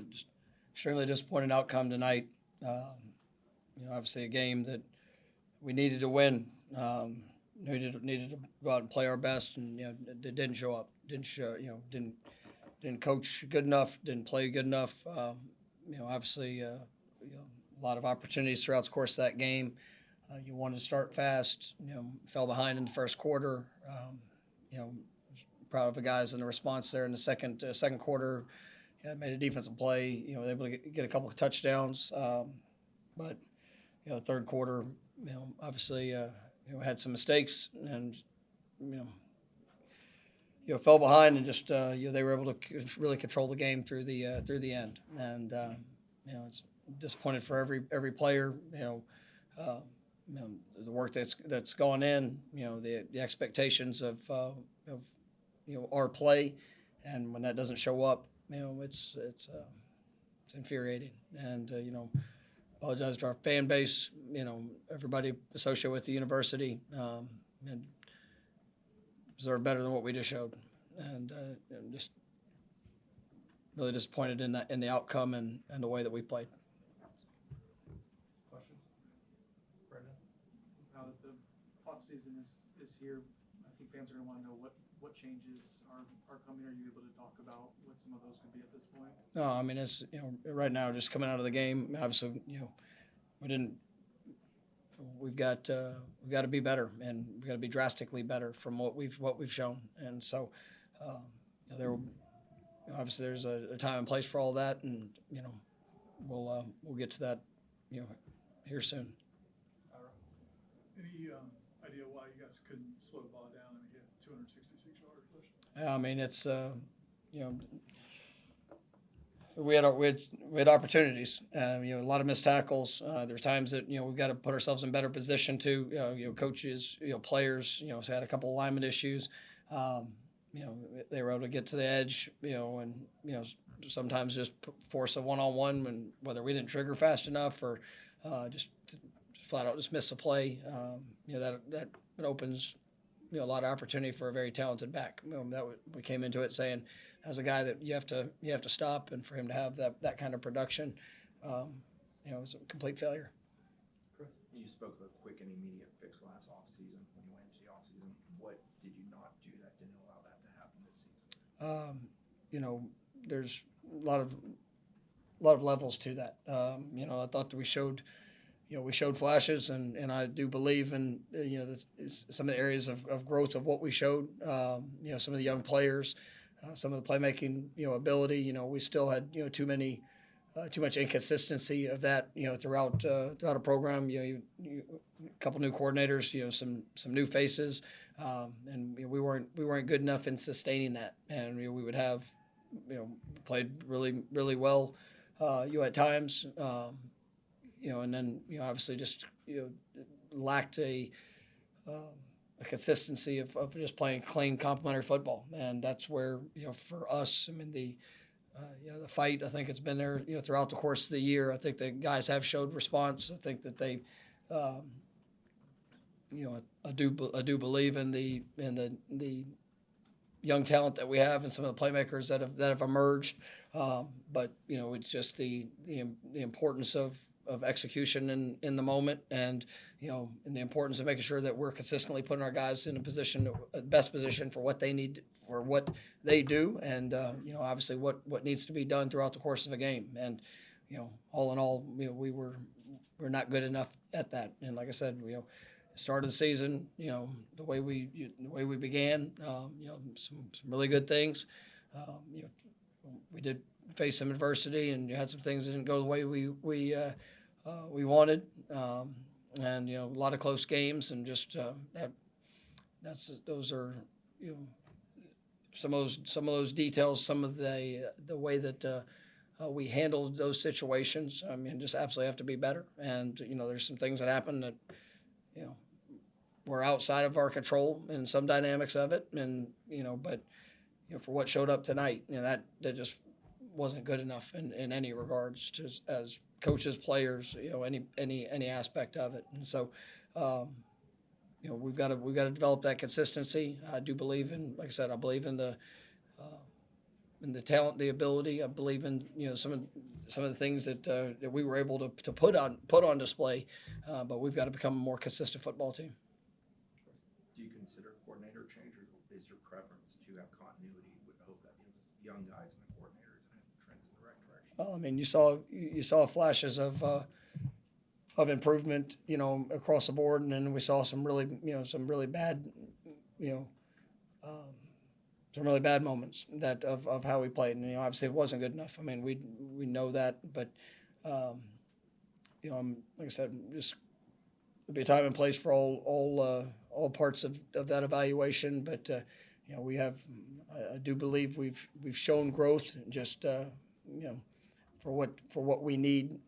just extremely disappointing outcome tonight. Obviously a game that we needed to win. Needed to go out and play our best, and it didn't show up. Didn't coach good enough. Didn't play good enough. Obviously, a lot of opportunities throughout the course of that game. You wanted to start fast. Fell behind in the first quarter. Proud of the guys in the response there in the second quarter. Made a defensive play. Able to get a couple of touchdowns. But third quarter, obviously, had some mistakes and fell behind and just they were able to really control the game through the end. And it's disappointed for every player. The work that's gone in. The expectations of our play, and when that doesn't show up, it's infuriating. And apologize to our fan base. Everybody associated with the university, and deserve better than what we just showed. And just really disappointed in the outcome and the way that we played. Questions? Brendan? Now that the off season is here, I think fans are going to want to know what changes are coming. Are you able to talk about what some of those could be at this point? No, I mean, it's right now just coming out of the game. Obviously, we've got to be better, and we've got to be drastically better from what we've shown. And so obviously there's a time and place for all that, and we'll get to that here soon. Any idea why you guys couldn't slow the ball down and get 266 yards rushing? I mean, it's we had opportunities. A lot of missed tackles. There's times that we've got to put ourselves in better position to. Coaches, players, had a couple of alignment issues. They were able to get to the edge, and sometimes just force a one-on-one when whether we didn't trigger fast enough or just flat out just miss a play. That opens a lot of opportunity for a very talented back. We came into it saying, as a guy that you have to stop, and for him to have that kind of production, it was a complete failure. Chris, you spoke of a quick and immediate fix last offseason when you went into the offseason. What did you not do that didn't allow that to happen this season? There's a lot of levels to that. I thought that we showed flashes, and I do believe in some of the areas of growth of what we showed. Some of the young players, some of the playmaking ability. We still had too much inconsistency of that throughout a program. A couple new coordinators, some new faces, and we weren't good enough in sustaining that. And we would have played really really well at times. And then obviously just lacked a consistency of just playing clean complementary football, and that's where for us, I mean the fight, I think it's been there throughout the course of the year. I think the guys have showed response. I think that they I do believe in the young talent that we have and some of the playmakers that have emerged, but it's just the importance of execution in the moment, and and the importance of making sure that we're consistently putting our guys in a best position for what they need or what they do, and obviously what needs to be done throughout the course of a game. And all in all, we're not good enough at that. And like I said, start of the season, the way we began, some really good things. We did face some adversity, and you had some things that didn't go the way we wanted, and a lot of close games, and just those are some of those details, some of the way that we handled those situations. I mean, just absolutely have to be better. And there's some things that happen that were outside of our control and some dynamics of it, and but for what showed up tonight, that just wasn't good enough in any regards to as coaches, players, any aspect of it. And so we've got to develop that consistency. I do believe in, like I said, I believe in the in the talent, the ability. I believe in some of the things that we were able to put on display. But we've got to become a more consistent football team. Do you consider coordinator change, or is your preference to have continuity with the hope that the young guys and the coordinators and it trends in the right direction? Well, I mean, you saw flashes of improvement, across the board, and then we saw some really bad, some really bad moments of how we played, and obviously it wasn't good enough. I mean, we know that, but like I said, just there'll be a time and place for all parts of that evaluation. But I do believe we've shown growth, just for what we need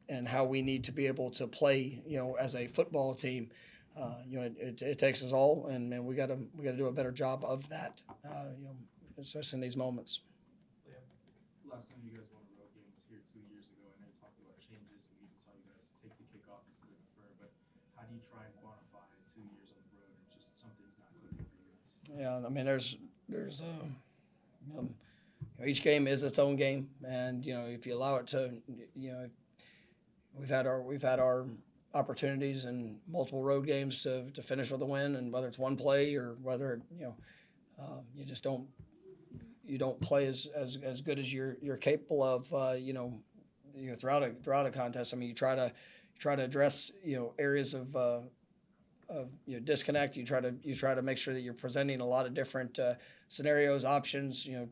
and how we need to be able to play, as a football team. It takes us all, and man, we gotta do a better job of that, especially in these moments. Last time you guys won a road game was here 2 years ago, and they talked about changes, and we even saw you guys take the kickoff instead of defer. But how do you try and quantify 2 years on the road and just something's not clicking for you guys? Yeah, I mean, there's each game is its own game, and if you allow it to, we've had our opportunities in multiple road games to finish with a win, and whether it's one play or whether you just don't play as good as you're capable of, throughout a contest. I mean, you try to address areas of disconnect. You try to make sure that you're presenting a lot of different scenarios, options. You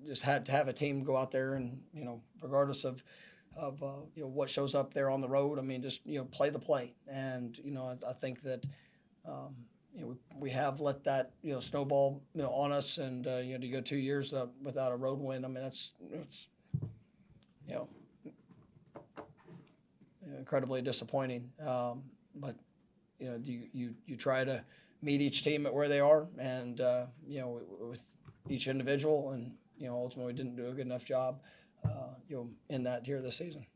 just had to have a team go out there and regardless of what shows up there on the road. I mean, just play the play, and I think that we have let that snowball on us, and to go 2 years without a road win. I mean, it's incredibly disappointing. But you try to meet each team at where they are, and with each individual, and ultimately didn't do a good enough job in that here this season.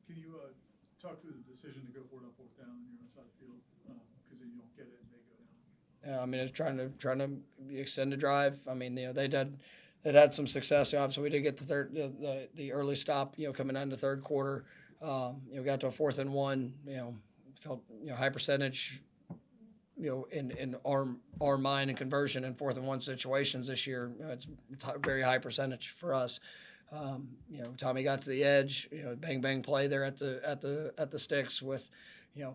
Can you talk through the decision to go for it on fourth down on your own side of the field, because then you don't get it and they go down? Yeah, I mean, it's trying to extend the drive. I mean, they'd had some success. Obviously, we did get the early stop. Coming into the third quarter, got to a 4th and 1. Felt high percentage. In our mind and conversion in 4th and 1 situations this year, it's a very high percentage for us. Tommy got to the edge, bang bang play there at the sticks with, a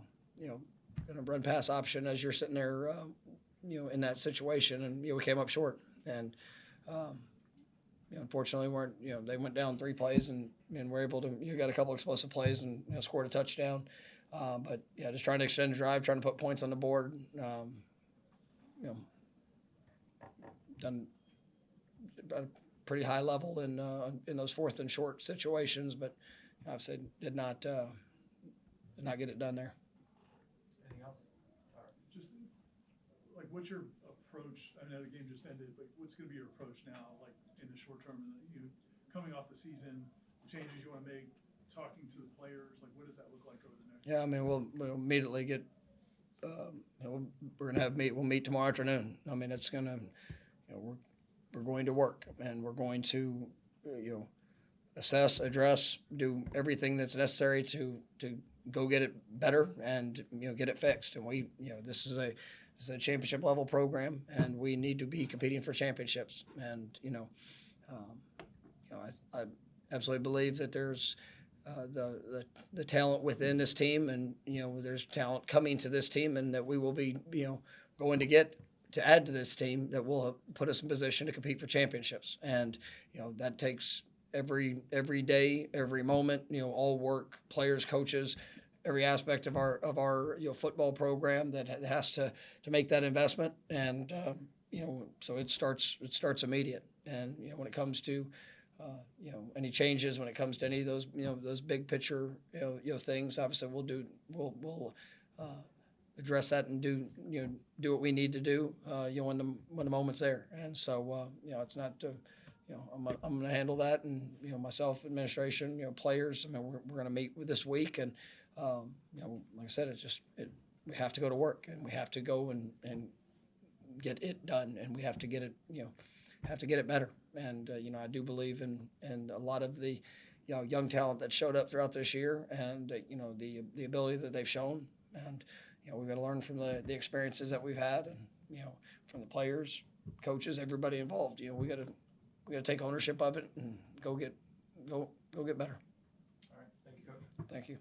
run pass option as you're sitting there, in that situation, and we came up short, and unfortunately they went down 3 plays, and we're able to got a couple explosive plays and scored a touchdown. But just trying to extend the drive, trying to put points on the board. Done at a pretty high level in those 4th and short situations, but obviously did not get it done there. Anything else? Just like, what's your approach? I know the game just ended, but what's going to be your approach now, like in the short term, and coming off the season, changes you want to make, talking to the players, like what does that look like over the next? Yeah, I mean, we'll immediately get. We're gonna we'll meet tomorrow afternoon. I mean, it's gonna, we're going to work, and we're going to, assess, address, do everything that's necessary to go get it better and get it fixed. And we, this is a championship level program, and we need to be competing for championships. And I absolutely believe that there's the talent within this team, and there's talent coming to this team, and that we will be going to add to this team that will put us in position to compete for championships. And that takes every day, every moment, all work, players, coaches, every aspect of our football program that has to make that investment. And so it starts immediate. And when it comes to any changes, when it comes to any of those those big picture things, obviously we'll address that and do what we need to do when the moment's there. And so it's not I'm going to handle that, and myself, administration, players. I mean, we're going to meet with this week, and like I said, we have to go to work, and we have to go and get it done, and we have to get it have to get it better. And you know, I do believe in a lot of the young talent that showed up throughout this year, and you know, the ability that they've shown. And you know, we've got to learn from the experiences that we've had, and you know, from the players, coaches, everybody involved. You know, we got to take ownership of it and go get better. All right, thank you, Coach. Thank you.